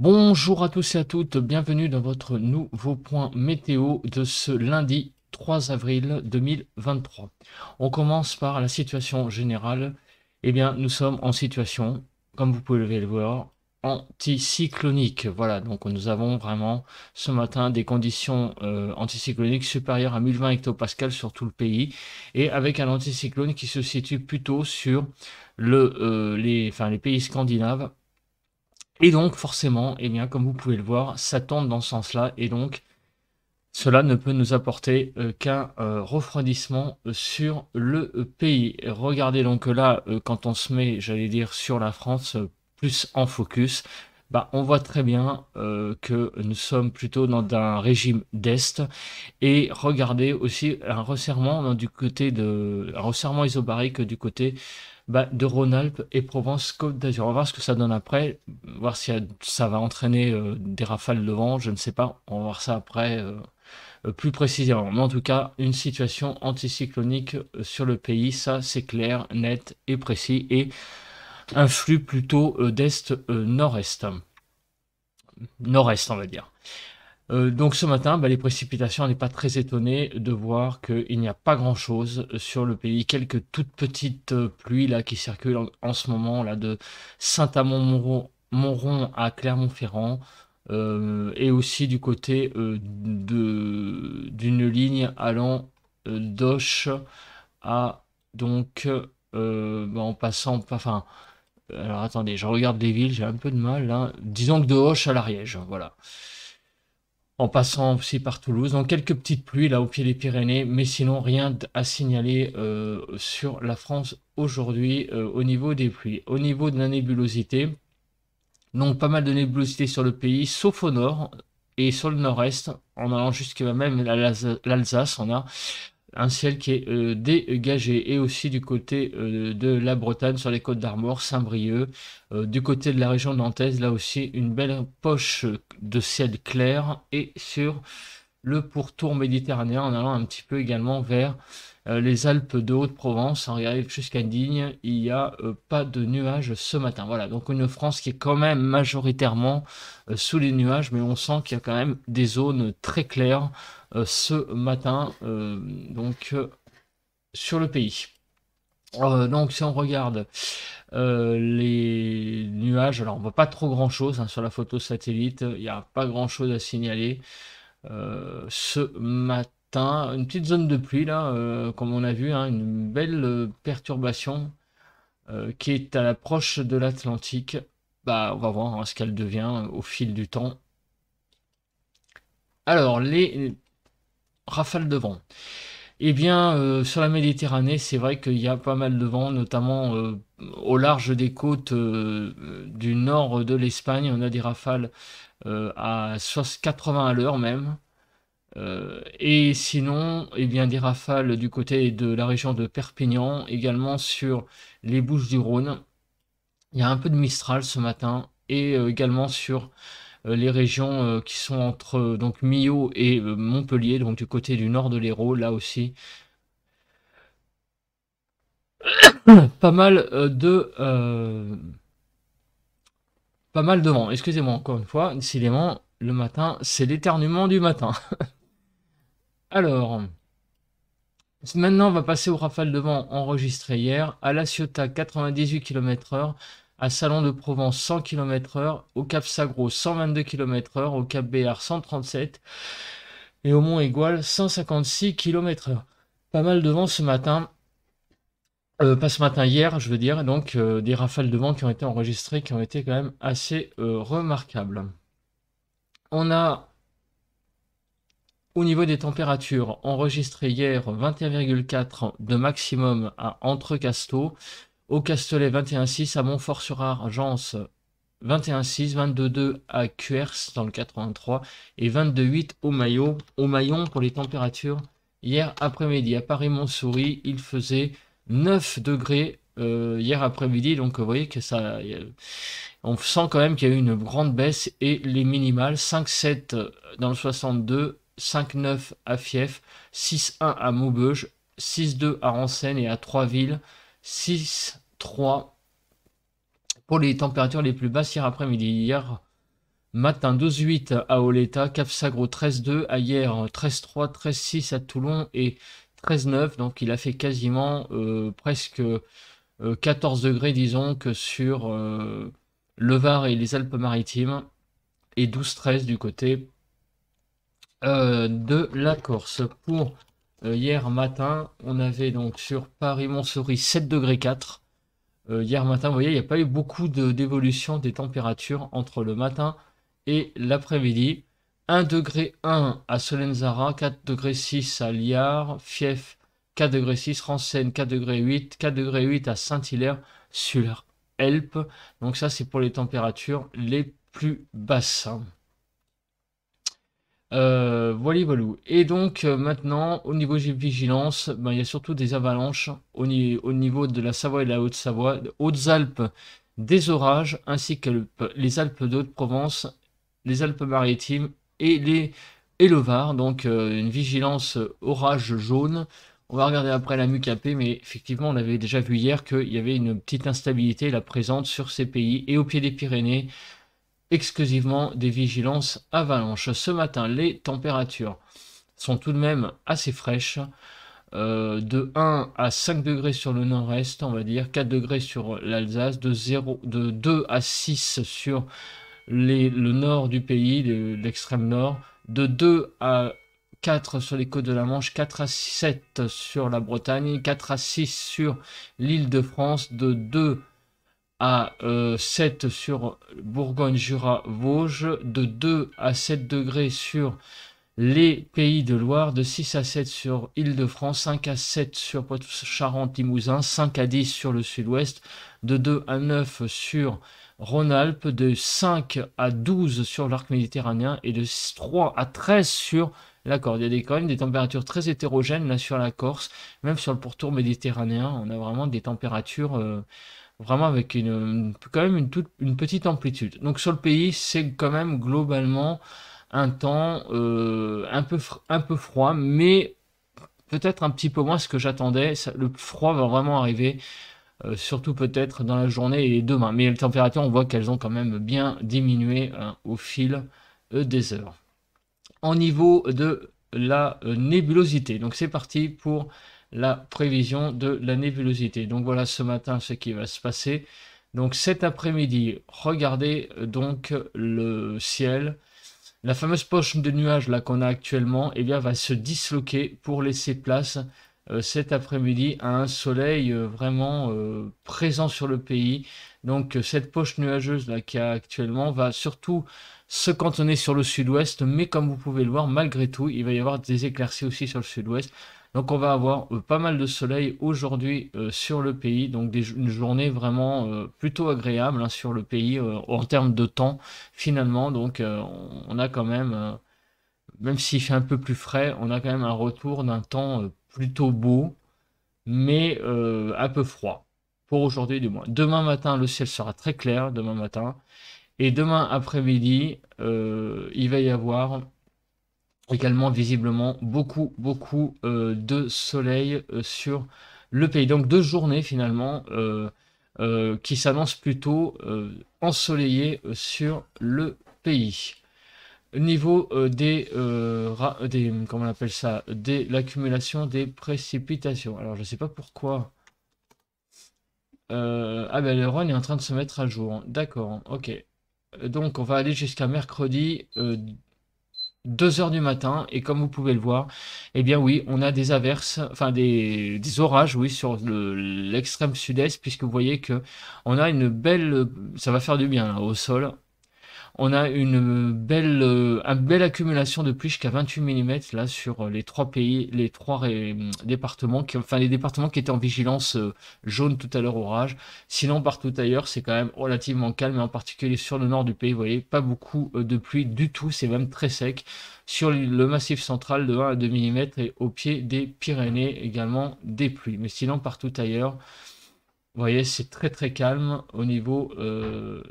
Bonjour à tous et à toutes, bienvenue dans votre nouveau point météo de ce lundi 3 avril 2023. On commence par la situation générale. Eh bien, nous sommes en situation, comme vous pouvez le voir, anticyclonique. Voilà, donc nous avons vraiment ce matin des conditions anticycloniques supérieures à 1020 hectopascales sur tout le pays et avec un anticyclone qui se situe plutôt sur les pays scandinaves et donc, forcément, eh bien, comme vous pouvez le voir, ça tend dans ce sens-là. Et donc, cela ne peut nous apporter qu'un refroidissement sur le pays. Regardez donc là, quand on se met, j'allais dire, sur la France, plus en focus, bah, on voit très bien que nous sommes plutôt dans un régime d'Est. Et regardez aussi un resserrement un resserrement isobarique du côté de Rhône-Alpes et Provence-Côte d'Azur. On va voir ce que ça donne après, voir si ça va entraîner des rafales de vent, je ne sais pas. On va voir ça après plus précisément. Mais en tout cas, une situation anticyclonique sur le pays, ça c'est clair, net et précis, et un flux plutôt d'est-nord-est. Nord-est, on va dire. Donc ce matin, les précipitations, on n'est pas très étonné de voir qu'il n'y a pas grand-chose sur le pays. Quelques toutes petites pluies là qui circulent en ce moment là de Saint-Amand-Montrond à Clermont-Ferrand et aussi du côté d'une ligne allant d'Auch à donc en passant, enfin alors attendez, je regarde les villes, j'ai un peu de mal hein. Disons que de Auch à l'Ariège, voilà en passant aussi par Toulouse. Donc quelques petites pluies là au pied des Pyrénées, mais sinon rien à signaler sur la France aujourd'hui au niveau des pluies. Au niveau de la nébulosité, donc pas mal de nébulosité sur le pays, sauf au nord et sur le nord-est, en allant jusqu'à même l'Alsace, on a un ciel qui est dégagé et aussi du côté de la Bretagne sur les côtes d'Armor, Saint-Brieuc, du côté de la région nantaise, là aussi une belle poche de ciel clair et sur le pourtour méditerranéen en allant un petit peu également vers les Alpes de Haute-Provence, on arrive jusqu'à Digne, il n'y a pas de nuages ce matin. Voilà, donc une France qui est quand même majoritairement sous les nuages, mais on sent qu'il y a quand même des zones très claires ce matin sur le pays. Donc si on regarde les nuages, alors on voit pas trop grand chose sur la photo satellite, il n'y a pas grand chose à signaler ce matin. Une petite zone de pluie là, comme on a vu, hein, une belle perturbation qui est à l'approche de l'Atlantique. Bah, on va voir hein, ce qu'elle devient au fil du temps. Alors, les rafales de vent. Eh bien, sur la Méditerranée, c'est vrai qu'il y a pas mal de vent, notamment au large des côtes du nord de l'Espagne. On a des rafales à 80 à l'heure même. Et sinon, eh bien, des rafales du côté de la région de Perpignan, également sur les Bouches-du-Rhône. Il y a un peu de Mistral ce matin, et également sur les régions qui sont entre donc Millau et Montpellier, donc du côté du nord de l'Hérault, là aussi. Pas mal pas mal de vent. Excusez-moi encore une fois, décidément, le matin, c'est l'éternuement du matin. Alors, maintenant, on va passer aux rafales de vent enregistrées hier. À La Ciotat, 98 km/h. À Salon de Provence, 100 km/h. Au Cap Sagro, 122 km/h. Au Cap Béar, 137. Et au Mont Égual, 156 km/h. Pas mal de vent ce matin. Pas ce matin, hier, je veux dire. Donc, des rafales de vent qui ont été enregistrées, qui ont été quand même assez remarquables. On a au niveau des températures, enregistré hier 21,4 de maximum à Entrecasteaux, au Castellet 21,6, à Montfort-sur-Argence 21,6, 22,2 à Cuers dans le 83 et 22,8 au Maillon pour les températures hier après-midi. À Paris-Montsouris, il faisait 9 degrés hier après-midi, donc vous voyez que ça, on sent quand même qu'il y a eu une grande baisse et les minimales 5,7 dans le 62, 5,9 à Fief, 6,1 à Maubeuge, 6,2 à Rancennes et à Troisville, 6,3 pour les températures les plus basses hier après-midi. Hier, Matin 12,8 à Oleta, Cap Sagro 13,2, à hier 13,3, 13,6 à Toulon et 13,9. Donc il a fait quasiment presque 14 degrés, disons, que sur le Var et les Alpes-Maritimes, et 12-13 du côté de la Corse. Pour hier matin, on avait donc sur Paris-Montsouris 7 degrés 4. Hier matin, vous voyez, il n'y a pas eu beaucoup d'évolution des températures entre le matin et l'après-midi. 1 degré 1 à Solenzara, 4 degrés 6 à Liard, Fief 4 degrés 6, Rancennes 4 degrés 8, 4 degrés 8 à Saint-Hilaire sur Helpe. Donc ça, c'est pour les températures les plus basses. Voilà, voilà. Et donc maintenant, au niveau de vigilance, ben, il y a surtout des avalanches au niveau de la Savoie et de la Haute-Savoie, Hautes-Alpes, des orages, ainsi que les Alpes d'Haute-Provence, les Alpes-Maritimes et le Var. Donc une vigilance orage jaune. On va regarder après la MUCAP, mais effectivement, on avait déjà vu hier qu'il y avait une petite instabilité là présente sur ces pays et au pied des Pyrénées exclusivement des vigilances avalanches. Ce matin, les températures sont tout de même assez fraîches, de 1 à 5 degrés sur le nord-est, on va dire, 4 degrés sur l'Alsace, de 2 à 6 sur le nord du pays, l'extrême nord, de 2 à 4 sur les côtes de la Manche, 4 à 7 sur la Bretagne, 4 à 6 sur l'île de France, de 2 à 7 sur Bourgogne-Jura-Vosges, de 2 à 7 degrés sur les Pays de Loire, de 6 à 7 sur Île-de-France, 5 à 7 sur Poitou-Charentes-Limousin, 5 à 10 sur le sud-ouest, de 2 à 9 sur Rhône-Alpes, de 5 à 12 sur l'arc méditerranéen et de 3 à 13 sur la Corse. Il y a quand même des températures très hétérogènes là sur la Corse, même sur le pourtour méditerranéen, on a vraiment des températures vraiment avec quand même une petite amplitude. Donc sur le pays, c'est quand même globalement un temps un peu froid, mais peut-être un petit peu moins ce que j'attendais. Le froid va vraiment arriver, surtout peut-être dans la journée et demain. Mais les températures, on voit qu'elles ont quand même bien diminué au fil des heures. En niveau de la nébulosité, donc c'est parti pour la prévision de la nébulosité. Donc voilà ce matin ce qui va se passer. Donc cet après-midi, regardez donc le ciel. La fameuse poche de nuages là qu'on a actuellement, eh bien, va se disloquer pour laisser place cet après-midi à un soleil vraiment présent sur le pays. Donc cette poche nuageuse là qu'il y a actuellement va surtout se cantonner sur le sud-ouest, mais comme vous pouvez le voir, malgré tout, il va y avoir des éclaircies aussi sur le sud-ouest. Donc on va avoir pas mal de soleil aujourd'hui sur le pays, donc une journée vraiment plutôt agréable hein, sur le pays en termes de temps finalement. Donc on a quand même s'il fait un peu plus frais, on a quand même un retour d'un temps plutôt beau, mais un peu froid pour aujourd'hui du moins. Demain matin, le ciel sera très clair, demain matin, et demain après-midi, il va y avoir également visiblement beaucoup de soleil sur le pays. Donc deux journées finalement qui s'annoncent plutôt ensoleillées sur le pays. Au niveau des comment on appelle ça, de l'accumulation des précipitations. Alors je sais pas pourquoi. Ah ben le Rhône est en train de se mettre à jour. D'accord, ok. Donc on va aller jusqu'à mercredi 2 heures du matin, et comme vous pouvez le voir, eh bien oui, on a des averses, enfin des orages, oui, sur l'extrême sud-est, puisque vous voyez que on a une belle, ça va faire du bien là, au sol. On a une belle accumulation de pluie jusqu'à 28 mm là sur les trois pays, les trois départements, enfin les départements qui étaient en vigilance jaune tout à l'heure orage. Sinon partout ailleurs c'est quand même relativement calme, et en particulier sur le nord du pays, vous voyez, pas beaucoup de pluie du tout, c'est même très sec. Sur le massif central de 1 à 2 mm et au pied des Pyrénées également des pluies. Mais sinon partout ailleurs, vous voyez, c'est très très calme au niveau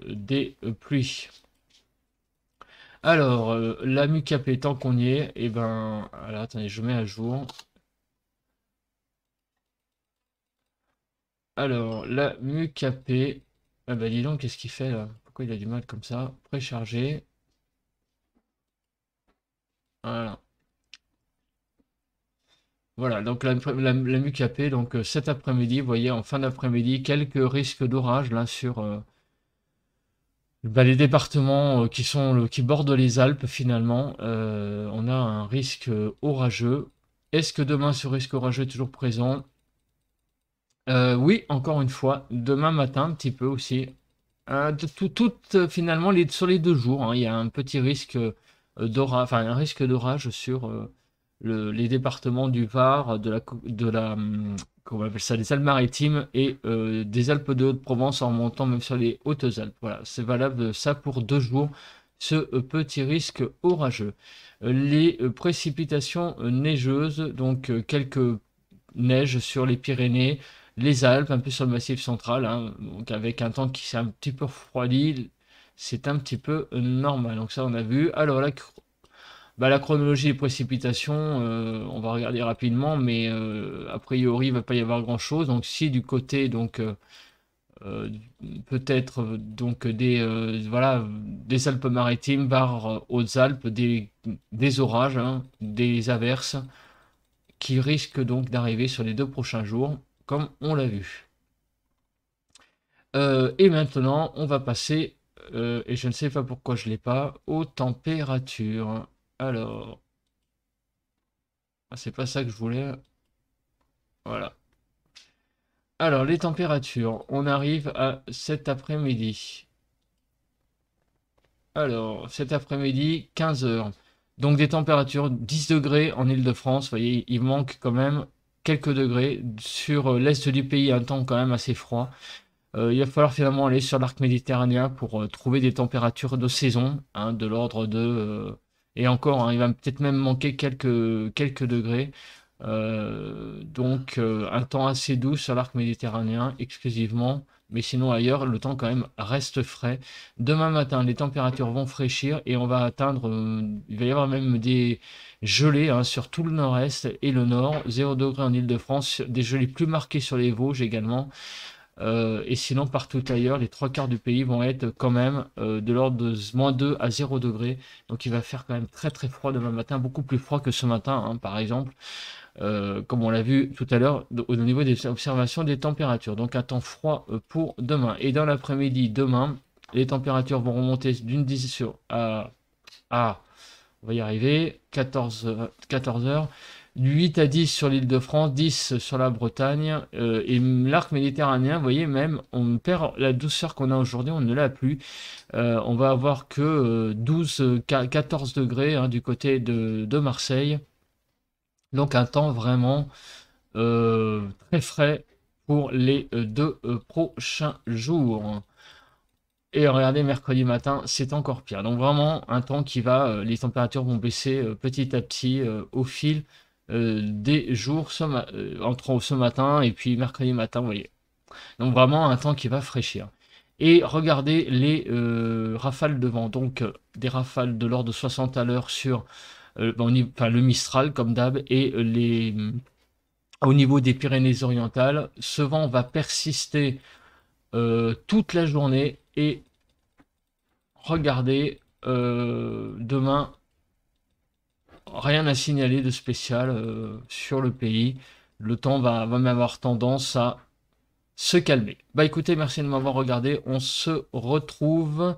des pluies. Alors, la MUCAP, tant qu'on y est, et ben, alors attendez, je mets à jour. Alors, la MUCAP, ah bah dis donc, qu'est-ce qu'il fait là? Pourquoi il a du mal comme ça? Précharger. Voilà. Voilà, donc la MUCAP, donc cet après-midi, vous voyez, en fin d'après-midi, quelques risques d'orage là sur les départements qui bordent les Alpes finalement. On a un risque orageux. Est-ce que demain ce risque orageux est toujours présent? Oui, encore une fois, demain matin un petit peu aussi. Finalement, sur les 2 jours, hein, il y a un petit risque d'orage, enfin un risque d'orage sur les départements du Var, comment on appelle ça, des Alpes-Maritimes et des Alpes de Haute-Provence en montant même sur les Hautes-Alpes. Voilà, c'est valable ça pour 2 jours, ce petit risque orageux. Les précipitations neigeuses, donc quelques neiges sur les Pyrénées, les Alpes, un peu sur le Massif central, hein, donc avec un temps qui s'est un petit peu refroidi, c'est un petit peu normal. Donc ça, on a vu. Alors la chronologie des précipitations, on va regarder rapidement, mais a priori, il ne va pas y avoir grand-chose. Donc si du côté, donc euh, peut-être donc des Alpes-Maritimes, Var, Hautes-Alpes, des orages, hein, des averses qui risquent donc d'arriver sur les 2 prochains jours, comme on l'a vu. Et maintenant, on va passer, et je ne sais pas pourquoi je ne l'ai pas, aux températures. Alors, c'est pas ça que je voulais. Voilà. Alors, les températures, on arrive à cet après-midi. Alors, cet après-midi, 15 h. Donc des températures 10 degrés en Île-de-France. Vous voyez, il manque quand même quelques degrés. Sur l'est du pays, un temps quand même assez froid. Il va falloir finalement aller sur l'arc méditerranéen pour trouver des températures de saison, hein, de l'ordre de... et encore, hein, il va peut-être même manquer quelques degrés. Donc un temps assez doux sur l'arc méditerranéen exclusivement, mais sinon ailleurs le temps quand même reste frais. Demain matin les températures vont fraîchir et on va atteindre, il va y avoir même des gelées, hein, sur tout le nord-est et le nord, 0 degré en Île-de-France, des gelées plus marquées sur les Vosges également. Et sinon partout ailleurs, les 3 quarts du pays vont être quand même de l'ordre de -2 à 0 degré. Donc il va faire quand même très très froid demain matin, beaucoup plus froid que ce matin, hein, par exemple. Comme on l'a vu tout à l'heure au niveau des observations des températures. Donc un temps froid pour demain. Et dans l'après-midi, demain, les températures vont remonter d'une dizaine à on va y arriver, 14 heures. 8 à 10 sur l'île de France, 10 sur la Bretagne et l'arc méditerranéen, vous voyez, même on perd la douceur qu'on a aujourd'hui, on ne l'a plus. On va avoir que 14 degrés, hein, du côté de Marseille. Donc un temps vraiment très frais pour les 2 prochains jours. Et regardez, mercredi matin, c'est encore pire. Donc vraiment un temps qui va, les températures vont baisser petit à petit au fil des jours, entre ce matin et puis mercredi matin, vous voyez. Donc vraiment un temps qui va fraîchir. Et regardez les rafales de vent. Donc des rafales de l'ordre de 60 à l'heure sur le Mistral comme d'hab et au niveau des Pyrénées-Orientales. Ce vent va persister toute la journée et regardez, demain, rien à signaler de spécial sur le pays. Le temps va même avoir tendance à se calmer. Bah écoutez, merci de m'avoir regardé. On se retrouve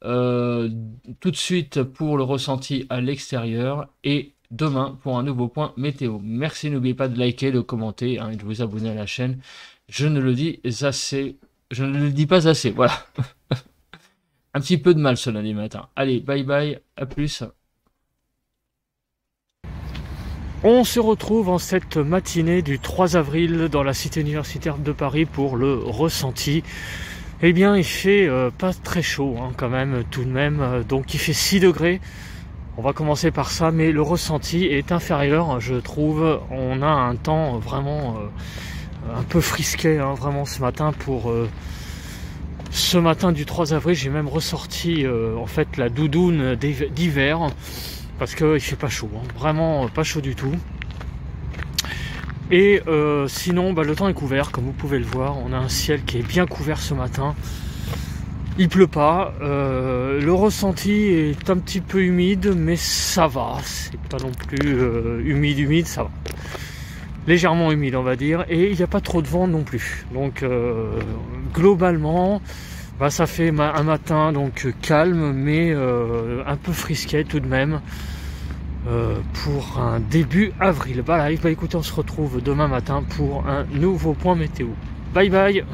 tout de suite pour le ressenti à l'extérieur et demain pour un nouveau point météo. Merci, n'oubliez pas de liker, de commenter, hein, et de vous abonner à la chaîne. Je ne le dis pas assez, voilà. Un petit peu de mal ce lundi matin. Allez, bye bye, à plus. On se retrouve en cette matinée du 3 avril dans la cité universitaire de Paris pour le ressenti. Eh bien, il fait pas très chaud, hein, quand même, tout de même. Donc il fait 6 degrés. On va commencer par ça, mais le ressenti est inférieur, je trouve. On a un temps vraiment un peu frisqué, hein, vraiment ce matin pour... ce matin du 3 avril, j'ai même ressorti en fait la doudoune d'hiver parce qu'il fait pas chaud, hein, vraiment pas chaud du tout. Et sinon, le temps est couvert, comme vous pouvez le voir. On a un ciel qui est bien couvert ce matin. Il pleut pas, le ressenti est un petit peu humide, mais ça va, c'est pas non plus humide, ça va. Légèrement humide on va dire, et il n'y a pas trop de vent non plus. Donc globalement, bah, ça fait un matin donc calme, mais un peu frisquet tout de même. Pour un début avril. Voilà, bah écoutez, on se retrouve demain matin pour un nouveau point météo. Bye bye.